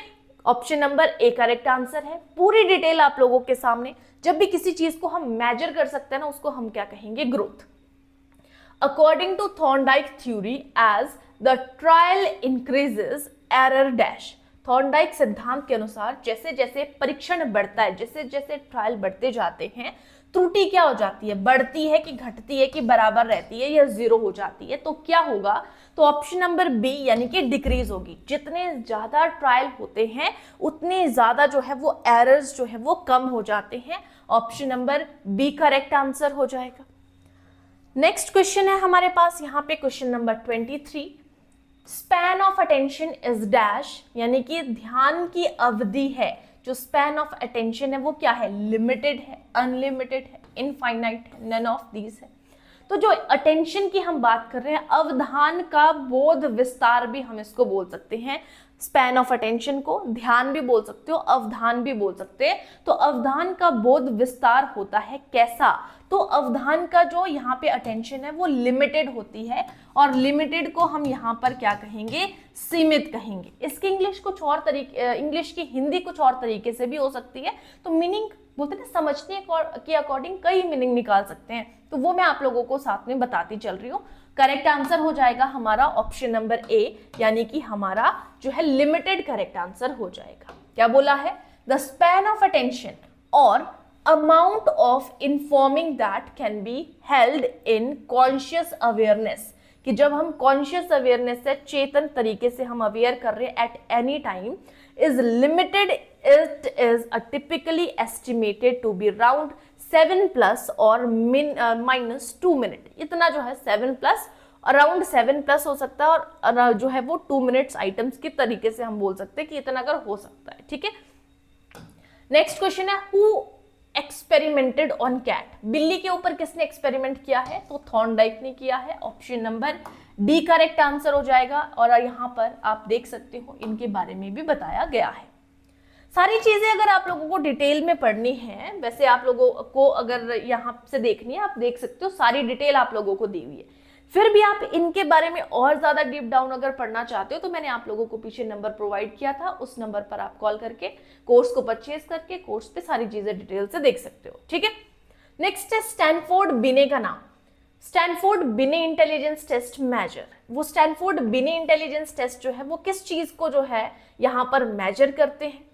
option number A correct answer है। पूरी डिटेल आप लोगों के सामने। जब भी किसी चीज को हम मेजर कर सकते हैं ना, उसको हम क्या कहेंगे? Growth. According to Thorndike theory, as the trial increases error dash. Thorndike सिद्धांत के अनुसार जैसे जैसे परीक्षण बढ़ता है, जैसे जैसे ट्रायल बढ़ते जाते हैं, त्रुटि क्या हो जाती है? बढ़ती है कि घटती है कि बराबर रहती है या जीरो हो जाती है? तो क्या होगा? तो ऑप्शन नंबर बी यानी कि डिक्रीज होगी। जितने ज्यादा ट्रायल होते हैं उतने ज्यादा जो है वो एरर्स जो है वो कम हो जाते हैं। Option number B correct answer हो जाएगा। नेक्स्ट क्वेश्चन है हमारे पास यहाँ पे question number 23। Span of attention is dash, यानी कि ध्यान की अवधि है, जो स्पैन ऑफ अटेंशन है वो क्या है? लिमिटेड है, अनलिमिटेड है, इनफाइनाइट है, नन ऑफ दीज है। तो जो अटेंशन की हम बात कर रहे हैं, अवधान का बोध विस्तार भी हम इसको बोल सकते हैं। स्पैन ऑफ अटेंशन को ध्यान भी बोल सकते हो, अवधान भी बोल सकते हैं। तो अवधान का बोध विस्तार होता है कैसा? तो अवधान का जो यहाँ पे अटेंशन है वो लिमिटेड होती है, और लिमिटेड को हम यहाँ पर क्या कहेंगे? सीमित कहेंगे। इसकी इंग्लिश कुछ और तरीके, इंग्लिश की हिंदी कुछ और तरीके से भी हो सकती है। तो मीनिंग बोलते हैं समझने के अकॉर्डिंग कई मीनिंग निकाल सकते हैं, तो वो मैं आप लोगों को साथ में बताती चल रही हूँ। करेक्ट आंसर हो जाएगा हमारा ऑप्शन नंबर ए, यानी कि हमारा जो है लिमिटेड करेक्ट आंसर हो जाएगा। क्या बोला है? द स्पैन ऑफ अटेंशन और amount of informing that can be held in conscious awareness, कि जब हम कॉन्शियस अवेयरनेस से चेतन तरीके से हम अवेयर कर रहे हैं at any time, is limited. It is typically estimated to be around 7 plus or minus 2 minute. इतना जो है 7 plus, अराउंड 7 प्लस हो सकता है, और जो है वो 2 मिनट्स आइटम्स की तरीके से हम बोल सकते हैं कि इतना अगर हो सकता है। ठीक है, नेक्स्ट क्वेश्चन है हु एक्सपेरिमेंटेड ऑन कैट। बिल्ली के ऊपर किसने एक्सपेरिमेंट किया है? तो थॉर्नडाइक ने किया है। Option number D correct answer हो जाएगा। और यहाँ पर आप देख सकते हो इनके बारे में भी बताया गया है। सारी चीजें अगर आप लोगों को डिटेल में पढ़नी है, वैसे आप लोगों को अगर यहाँ से देखनी है, आप देख सकते हो, सारी डिटेल आप लोगों को दी हुई है। फिर भी आप इनके बारे में और ज्यादा डीप डाउन अगर पढ़ना चाहते हो, तो मैंने आप लोगों को पीछे नंबर प्रोवाइड किया था, उस नंबर पर आप कॉल करके कोर्स को परचेज करके कोर्स पे सारी चीजें डिटेल से देख सकते हो। ठीक है, नेक्स्ट है स्टैनफोर्ड बिने का नाम। स्टैनफोर्ड बिने इंटेलिजेंस टेस्ट मेजर, वो स्टैनफोर्ड बिने इंटेलिजेंस टेस्ट जो है वो किस चीज को जो है यहाँ पर मेजर करते हैं?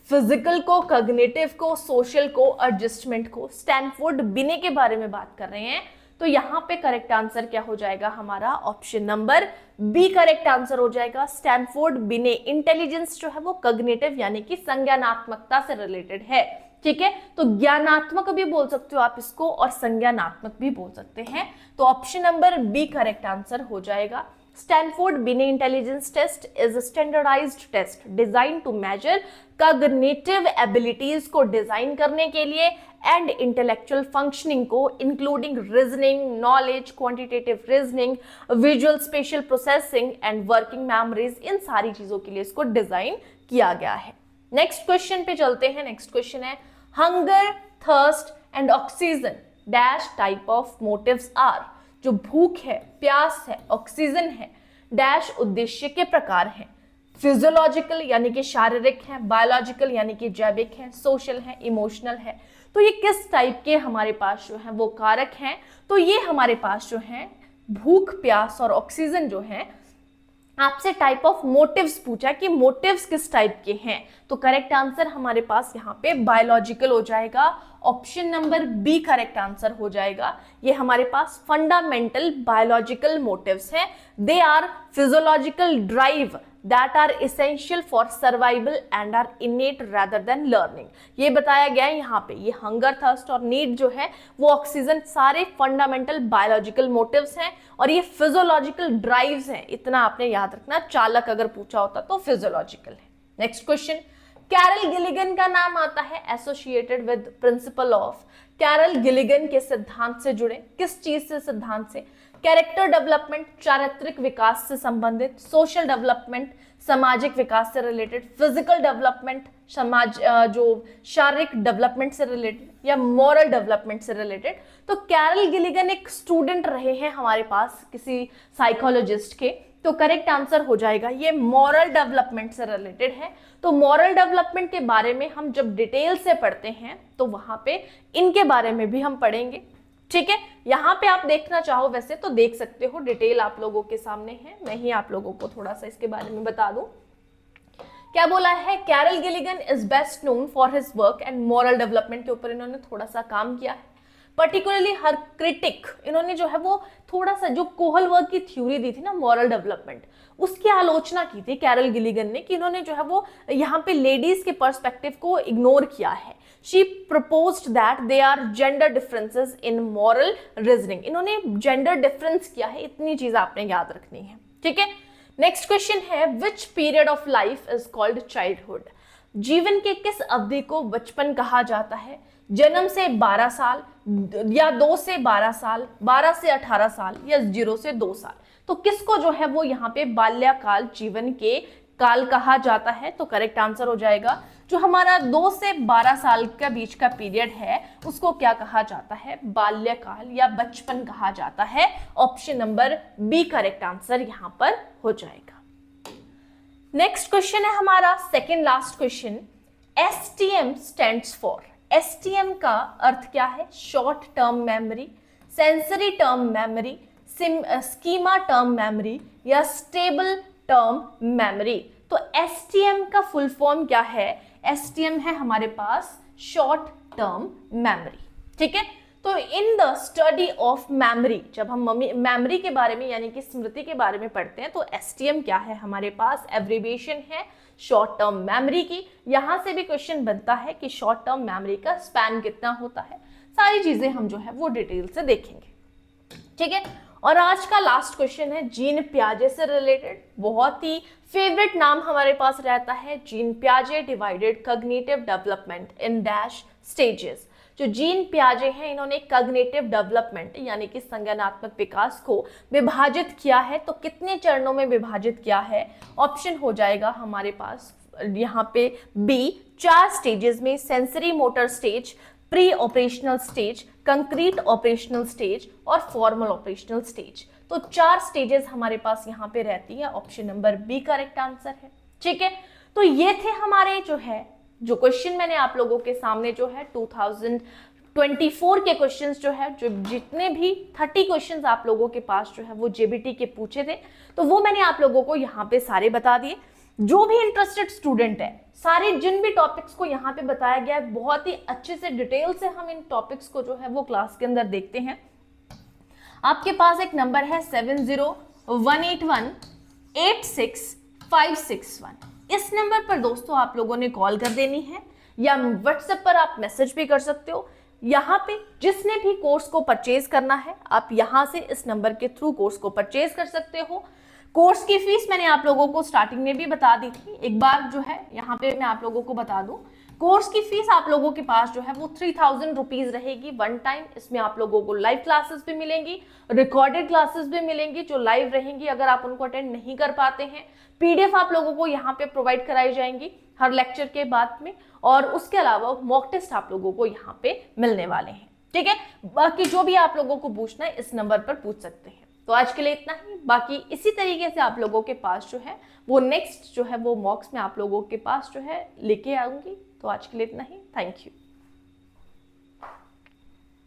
फिजिकल को, कॉग्निटिव को, सोशल को, एडजस्टमेंट को। स्टैनफोर्ड बिने के बारे में बात कर रहे हैं, तो यहाँ पे करेक्ट आंसर क्या हो जाएगा हमारा? Option number B correct answer हो जाएगा। स्टैनफोर्ड बिने इंटेलिजेंस जो है वो कॉग्निटिव यानी कि संज्ञानात्मकता से रिलेटेड है। ठीक है, तो ज्ञानात्मक भी बोल सकते हो आप इसको, और संज्ञानात्मक भी बोल सकते हैं। तो option number B correct answer हो जाएगा। Stanford Binet Intelligence Test is a standardized test designed to measure cognitive abilities को डिजाइन करने के लिए and intellectual functioning को including reasoning, knowledge, quantitative reasoning, visual spatial processing and working memories, इन सारी चीजों के लिए इसको डिजाइन किया गया है। नेक्स्ट क्वेश्चन पे चलते हैं। नेक्स्ट क्वेश्चन है hunger, thirst and oxygen dash type of motives are. जो भूख है, प्यास है, ऑक्सीजन है, डैश उद्देश्य के प्रकार हैं। फिजियोलॉजिकल यानी कि शारीरिक है, बायोलॉजिकल यानी कि जैविक है, सोशल है, इमोशनल है। तो ये किस टाइप के हमारे पास जो है वो कारक हैं? तो ये हमारे पास जो है भूख, प्यास और ऑक्सीजन जो है आपसे टाइप ऑफ मोटिव्स पूछा कि मोटिव्स किस टाइप के हैं, तो करेक्ट आंसर हमारे पास यहाँ पे बायोलॉजिकल हो जाएगा। Option number B correct answer हो जाएगा। ये हमारे पास फंडामेंटल बायोलॉजिकल मोटिव्स हैं। They are physiological drive that are essential for survival and are innate rather than learning। ये बताया गया है यहाँ पे। ये हंगर, थर्स्ट और नीड जो है वो ऑक्सीजन सारे फंडामेंटल बायोलॉजिकल मोटिव्स हैं और ये फिजियोलॉजिकल ड्राइव्स हैं। इतना आपने याद रखना, चालक अगर पूछा होता तो फिजियोलॉजिकल है। नेक्स्ट क्वेश्चन, कैरल गिलिगन का नाम आता है associated with principle of. Carol Gilligan के सिद्धांत से जुड़े, किस चीज से सिद्धांत से? कैरेक्टर डेवलपमेंट, चारित्रिक विकास से संबंधित, सोशल डेवलपमेंट, सामाजिक विकास से रिलेटेड, फिजिकल डेवलपमेंट, समाज जो शारीरिक डेवलपमेंट से रिलेटेड, या मॉरल डेवलपमेंट से रिलेटेड। तो कैरल गिलिगन एक स्टूडेंट रहे हैं हमारे पास किसी साइकोलॉजिस्ट के, तो करेक्ट आंसर हो जाएगा ये मॉरल डेवलपमेंट से रिलेटेड है। तो मॉरल डेवलपमेंट के बारे में हम जब डिटेल से पढ़ते हैं तो वहां पे इनके बारे में भी हम पढ़ेंगे, ठीक है। यहाँ पे आप देखना चाहो वैसे तो देख सकते हो, डिटेल आप लोगों के सामने है। मैं ही आप लोगों को थोड़ा सा इसके बारे में बता दूं। क्या बोला है? Carol Gilligan is best known for his work and moral development के ऊपर इन्होंने थोड़ा सा काम किया है। पर्टिकुलरली हर क्रिटिक, इन्होंने जो है वो थोड़ा सा जो कोहलबर्ग की थ्योरी दी थी ना मॉरल डेवलपमेंट, उसकी आलोचना की थी कैरल गिलिगन ने कि इन्होंने जो है वो यहाँ पे लेडीज के पर्सपेक्टिव को इग्नोर किया है। She proposed that there are gender differences in moral reasoning. इन्होंने जेंडर डिफरेंस किया है, इतनी चीज आपने याद रखनी है, ठीक है। नेक्स्ट क्वेश्चन है, which period of life is called childhood? जीवन के किस अवधि को बचपन कहा जाता है? जन्म से 12 साल, या 2 से 12 साल, 12 से 18 साल, या 0 से 2 साल। तो किसको जो है वो यहाँ पे बाल्यकाल जीवन के काल कहा जाता है? तो करेक्ट आंसर हो जाएगा जो हमारा 2 से 12 साल का बीच का पीरियड है उसको क्या कहा जाता है? बाल्यकाल या बचपन कहा जाता है। Option number B correct answer यहाँ पर हो जाएगा। नेक्स्ट क्वेश्चन है हमारा second last question, STM stands for. STM का अर्थ क्या है? Short term memory, sensory term memory, schema term memory, या स्टेबल टर्म मेमोरी। तो STM का फुल फॉर्म क्या है? STM है हमारे पास शॉर्ट टर्म मेमोरी, ठीक है। तो in the study of memory, जब हम मेमोरी के बारे में यानी कि स्मृति के बारे में पढ़ते हैं तो STM क्या है हमारे पास? एब्रिविएशन है शॉर्ट टर्म मेमोरी की। यहां से भी क्वेश्चन बनता है कि शॉर्ट टर्म मेमोरी का स्पैन कितना होता है। सारी चीजें हम जो है वो डिटेल से देखेंगे, ठीक है। और आज का लास्ट क्वेश्चन है जीन पियाजे से रिलेटेड। बहुत ही फेवरेट नाम हमारे पास रहता है, जीन पियाजे divided cognitive development in dash stages. जो जीन पियाजे हैं इन्होंने कॉग्निटिव डेवलपमेंट यानी कि संज्ञानात्मक विकास को विभाजित किया है। तो कितने चरणों में विभाजित किया है? ऑप्शन हो जाएगा हमारे पास यहाँ पे बी, 4 स्टेजेस में, sensory motor stage, pre operational stage, concrete operational stage और फॉर्मल ऑपरेशनल स्टेज। तो 4 स्टेजेस हमारे पास यहाँ पे रहती है। Option number B correct answer है, ठीक है। तो ये थे हमारे जो क्वेश्चन मैंने आप लोगों के सामने जो है 2024 के क्वेश्चंस जो है, जो जितने भी 30 क्वेश्चंस आप लोगों के पास जो है वो JBT के पूछे थे, तो वो मैंने आप लोगों को यहाँ पे सारे बता दिए। जो भी इंटरेस्टेड स्टूडेंट है, सारे जिन भी टॉपिक्स को यहाँ पे बताया गया है बहुत ही अच्छे से डिटेल से हम इन टॉपिक्स को जो है वो क्लास के अंदर देखते हैं। आपके पास एक नंबर है 7018186561। इस नंबर पर दोस्तों आप लोगों ने कॉल कर देनी है या व्हाट्सएप पर आप मैसेज भी कर सकते हो। यहाँ पे जिसने भी कोर्स को परचेज करना है आप यहाँ से इस नंबर के थ्रू कोर्स को परचेज कर सकते हो। कोर्स की फीस मैंने आप लोगों को स्टार्टिंग में भी बता दी थी, एक बार जो है यहाँ पे मैं आप लोगों को बता दूं। कोर्स की फीस आप लोगों के पास जो है वो 3000 रुपीज रहेगी वन टाइम। इसमें आप लोगों को लाइव क्लासेस भी मिलेंगी, रिकॉर्डेड क्लासेस भी मिलेंगी जो लाइव रहेंगी। अगर आप उनको अटेंड नहीं कर पाते हैं, PDF आप लोगों को यहाँ पे प्रोवाइड कराई जाएंगी हर लेक्चर के बाद में, और उसके अलावा मॉक टेस्ट आप लोगों को यहाँ पे मिलने वाले हैं, ठीक है। बाकी जो भी आप लोगों को पूछना है इस नंबर पर पूछ सकते हैं। तो आज के लिए इतना ही। बाकी इसी तरीके से आप लोगों के पास जो है वो नेक्स्ट जो है वो मॉक्स में आप लोगों के पास जो है लेके आऊंगी। तो आज के लिए इतना ही। Thank you.